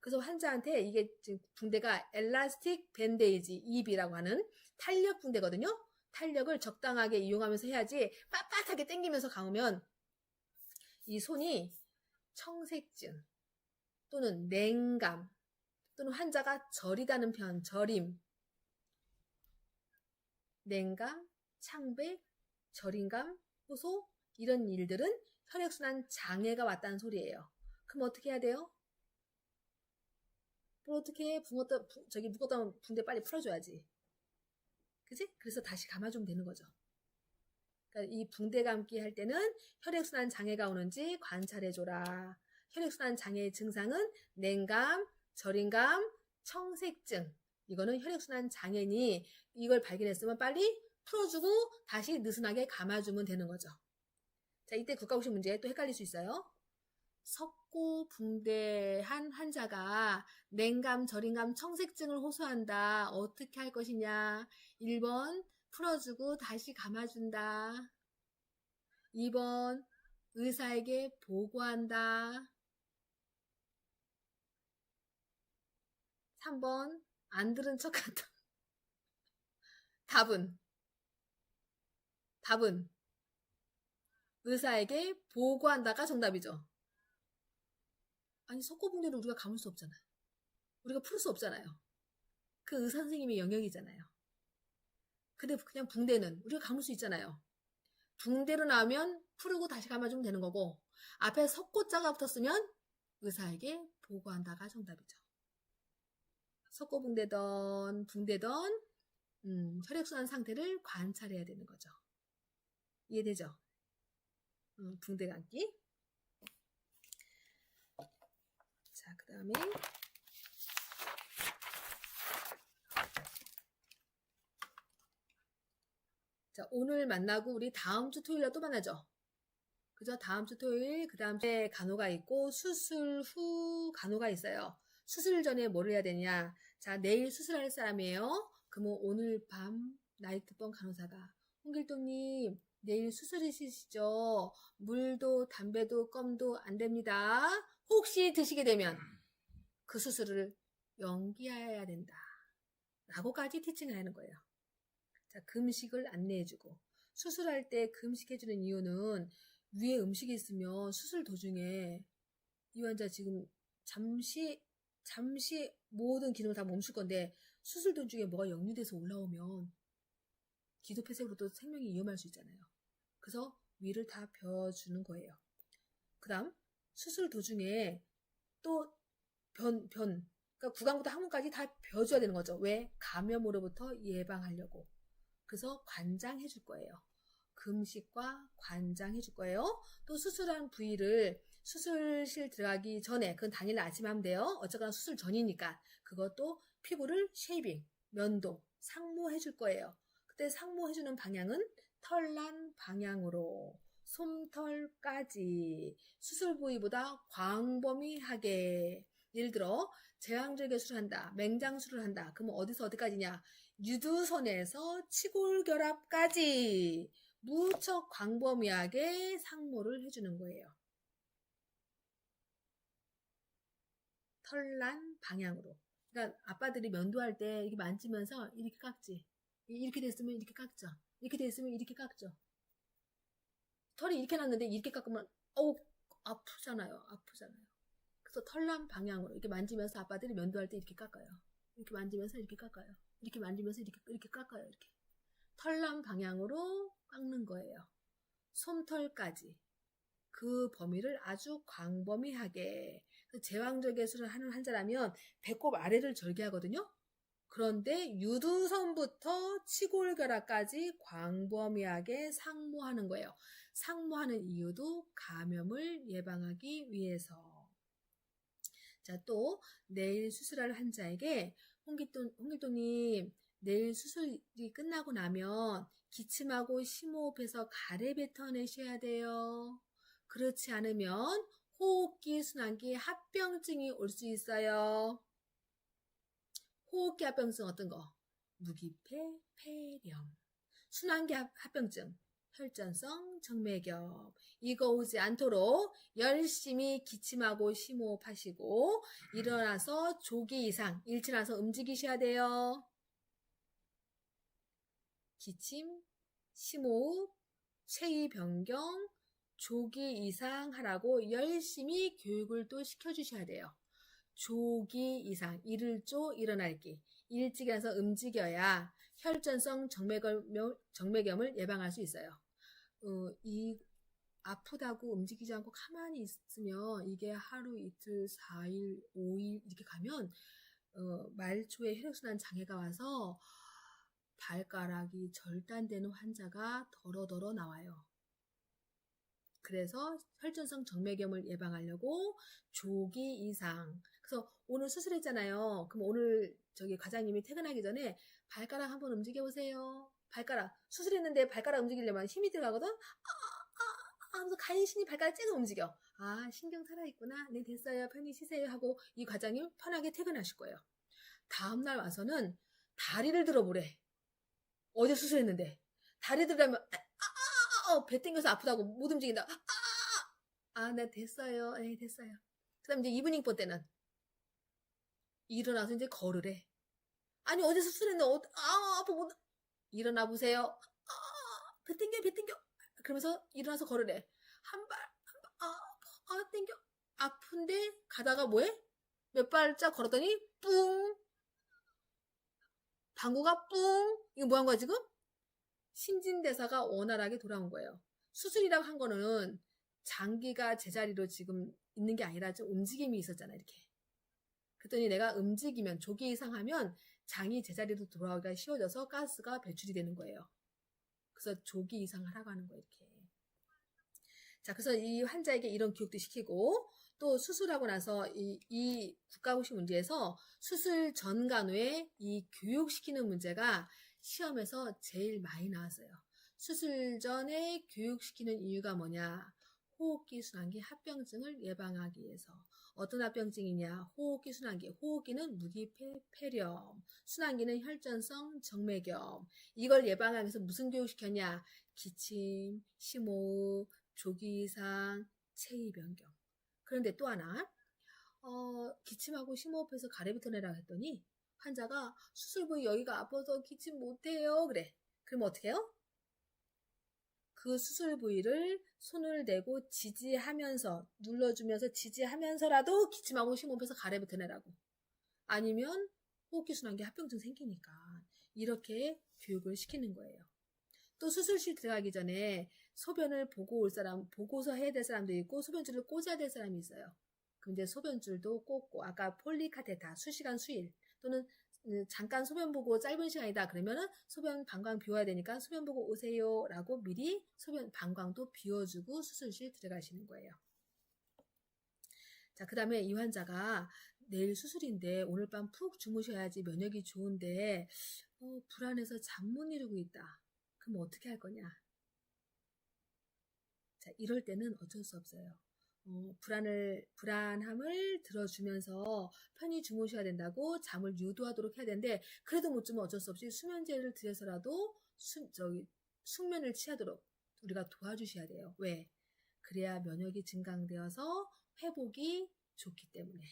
그래서 환자한테 이게 지금 붕대가 엘라스틱 밴데이지 EB라고 하는 탄력 붕대거든요. 탄력을 적당하게 이용하면서 해야지 빳빳하게 당기면서 감으면 이 손이 청색증 또는 냉감 또는 환자가 저리다는 편, 저림, 냉감, 창백, 저림감, 호소 이런 일들은 혈액순환 장애가 왔다는 소리예요. 그럼 어떻게 해야 돼요? 어떻게 묶었던 붕대 빨리 풀어줘야지. 그지? 그래서 다시 감아주면 되는 거죠. 그러니까 이 붕대 감기 할 때는 혈액순환 장애가 오는지 관찰해줘라. 혈액순환 장애의 증상은 냉감, 저림감, 청색증. 이거는 혈액순환 장애니 이걸 발견했으면 빨리 풀어주고 다시 느슨하게 감아주면 되는 거죠. 자, 이때 국가고시 문제 또 헷갈릴 수 있어요. 석고붕대한 환자가 냉감, 저림감, 청색증을 호소한다. 어떻게 할 것이냐? 1번 풀어주고 다시 감아준다. 2번 의사에게 보고한다. 3번 안 들은 척한다. 답은 의사에게 보고한다가 정답이죠. 아니 석고붕대를 우리가 감을 수 없잖아. 우리가 풀 수 없잖아요. 그 의사 선생님의 영역이잖아요. 근데 그냥 붕대는 우리가 감을 수 있잖아요. 붕대로 나오면 풀고 다시 감아주면 되는 거고, 앞에 석고자가 붙었으면 의사에게 보고한다가 정답이죠. 석고붕대던 붕대던 혈액순환 상태를 관찰해야 되는 거죠. 이해되죠? 붕대 감기. 자, 그 다음에 자, 오늘 만나고 우리 다음 주 토요일에 또 만나죠. 그죠? 다음 주 토요일, 그 다음 주에 간호가 있고 수술 후 간호가 있어요. 수술 전에 뭘 해야 되냐? 자, 내일 수술할 사람이에요. 그러면 오늘 밤 나이트번 간호사가 홍길동님 내일 수술이시죠? 물도 담배도 껌도 안 됩니다. 혹시 드시게 되면 그 수술을 연기해야 된다. 라고까지 티칭하는 거예요. 자, 금식을 안내해주고 수술할 때 금식해주는 이유는 위에 음식이 있으면 수술 도중에 이 환자 지금 잠시 모든 기능을 다 멈출 건데 수술 도중에 뭐가 역류돼서 올라오면 기도폐쇄로도 생명이 위험할 수 있잖아요. 그래서 위를 다 벼주는 거예요. 그 다음 수술 도중에 또 그러니까 구강부터 항문까지 다 벼줘야 되는 거죠. 왜? 감염으로부터 예방하려고. 그래서 관장해 줄 거예요. 금식과 관장해 줄 거예요. 또 수술한 부위를 수술실 들어가기 전에, 그건 당일 아침에 하면 돼요. 어쨌거나 수술 전이니까. 그것도 피부를 쉐이빙, 면도, 상모해 줄 거예요. 그때 상모해 주는 방향은 털난 방향으로 솜털까지 수술 부위보다 광범위하게. 예를 들어 제왕절개술을 한다, 맹장술을 한다. 그러면 어디서 어디까지냐? 유두선에서 치골결합까지 무척 광범위하게 상모를 해주는 거예요. 털난 방향으로. 그러니까 아빠들이 면도할 때 이렇게 만지면서 이렇게 깎지. 이렇게 됐으면 이렇게 깎죠. 이렇게 됐으면 이렇게 깎죠. 털이 이렇게 났는데 이렇게 깎으면 아프잖아요. 그래서 털난 방향으로 이렇게 만지면서 아빠들이 면도할 때 이렇게 깎아요. 이렇게 만지면서 이렇게 깎아요. 이렇게 만지면서 이렇게 깎아요. 이렇게 털난 방향으로 깎는 거예요. 솜털까지 그 범위를 아주 광범위하게. 제왕절개술을 하는 환자라면 배꼽 아래를 절개하거든요. 그런데 유두선부터 치골결합까지 광범위하게 상모하는 거예요. 상모하는 이유도 감염을 예방하기 위해서. 자, 또 내일 수술할 환자에게 홍길동님 내일 수술이 끝나고 나면 기침하고 심호흡해서 가래 뱉어내셔야 돼요. 그렇지 않으면 호흡기, 순환기 합병증이 올 수 있어요. 호흡기 합병증 어떤 거? 무기폐, 폐렴. 순환기 합병증, 혈전성 정맥염. 이거 오지 않도록 열심히 기침하고 심호흡하시고 일어나서 조기 이상, 일어나서 움직이셔야 돼요. 기침, 심호흡, 체위 변경, 조기 이상 하라고 열심히 교육을 또 시켜주셔야 돼요. 조기 이상, 일을조 일어날기. 일찍 일어나서 움직여야 혈전성 정맥염을 예방할 수 있어요. 이 아프다고 움직이지 않고 가만히 있으면 이게 하루, 이틀, 4일, 5일 이렇게 가면 말초에 혈액순환 장애가 와서 발가락이 절단되는 환자가 더러더러 나와요. 그래서 혈전성 정맥염을 예방하려고 조기 이상. 그래서 오늘 수술했잖아요. 그럼 오늘 과장님이 퇴근하기 전에 발가락 한번 움직여보세요. 발가락. 수술했는데 발가락 움직이려면 힘이 들어가거든? 하면서 간신히 발가락 째서 움직여. 아, 신경 살아있구나. 네, 됐어요. 편히 쉬세요. 하고 이 과장님 편하게 퇴근하실 거예요. 다음날 와서는 다리를 들어보래. 어제 수술했는데. 다리 들으면 배 땡겨서 아프다고 못 움직인다. 네, 됐어요. 네, 됐어요. 그 다음 이제 이브닝 번 때는 일어나서 이제 걸으래. 아니, 어제 수술했는데, 아파, 못, 일어나 보세요. 배 땡겨. 그러면서 일어나서 걸으래. 한 발, 땡겨. 아픈데 가다가 뭐해? 몇 발짝 걸었더니 뿡! 방구가 뿡! 이거 뭐 한 거야 지금? 신진대사가 원활하게 돌아온 거예요. 수술이라고 한 거는 장기가 제자리로 지금 있는 게 아니라 좀 움직임이 있었잖아, 이렇게. 그랬더니 내가 움직이면, 조기 이상하면 장이 제자리로 돌아오기가 쉬워져서 가스가 배출이 되는 거예요. 그래서 조기 이상을 하라고 하는 거예요, 이렇게. 자, 그래서 이 환자에게 이런 교육도 시키고, 또 수술하고 나서 이 국가고시 문제에서 수술 전 간호에 이 교육시키는 문제가 시험에서 제일 많이 나왔어요. 수술 전에 교육시키는 이유가 뭐냐? 호흡기, 순환기, 합병증을 예방하기 위해서. 어떤 합병증이냐? 호흡기, 순환기. 호흡기는 무기폐렴, 순환기는 혈전성 정맥염. 이걸 예방하기 위해서 무슨 교육시켰냐? 기침, 심호흡, 조기이상, 체위 변경. 그런데 또 하나, 기침하고 심호흡해서 가래부터 내라고 했더니 환자가 수술 부위 여기가 아파서 기침 못해요. 그래. 그럼 어떻게 해요? 그 수술 부위를 손을 대고 지지하면서, 눌러주면서 지지하면서라도 기침하고 심호흡해서 가래부터 내라고. 아니면 호흡기 순환기 합병증 생기니까 이렇게 교육을 시키는 거예요. 또 수술실 들어가기 전에 소변을 보고 올 사람, 보고서 해야 될 사람도 있고 소변줄을 꽂아야 될 사람이 있어요. 그럼 이제 소변줄도 꽂고, 아까 폴리카테타, 수시간 수일, 또는 잠깐 소변 보고 짧은 시간이다 그러면은 소변 방광 비워야 되니까 소변 보고 오세요 라고 미리 소변 방광도 비워주고 수술실 들어가시는 거예요. 자, 그 다음에 이 환자가 내일 수술인데 오늘 밤 푹 주무셔야지 면역이 좋은데 불안해서 잠 못 이루고 있다. 그럼 어떻게 할 거냐? 자, 이럴 때는 어쩔 수 없어요. 불안함을 들어주면서 편히 주무셔야 된다고 잠을 유도하도록 해야 되는데, 그래도 못 주면 어쩔 수 없이 수면제를 드려서라도 숙면을 취하도록 우리가 도와주셔야 돼요. 왜? 그래야 면역이 증강되어서 회복이 좋기 때문에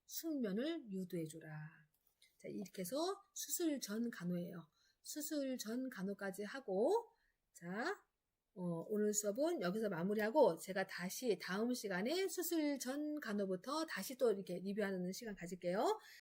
숙면을 유도해줘라. 자, 이렇게 해서 수술 전 간호예요. 수술 전 간호까지 하고, 자, 오늘 수업은 여기서 마무리하고 제가 다시 다음 시간에 수술 전 간호부터 다시 또 이렇게 리뷰하는 시간 가질게요.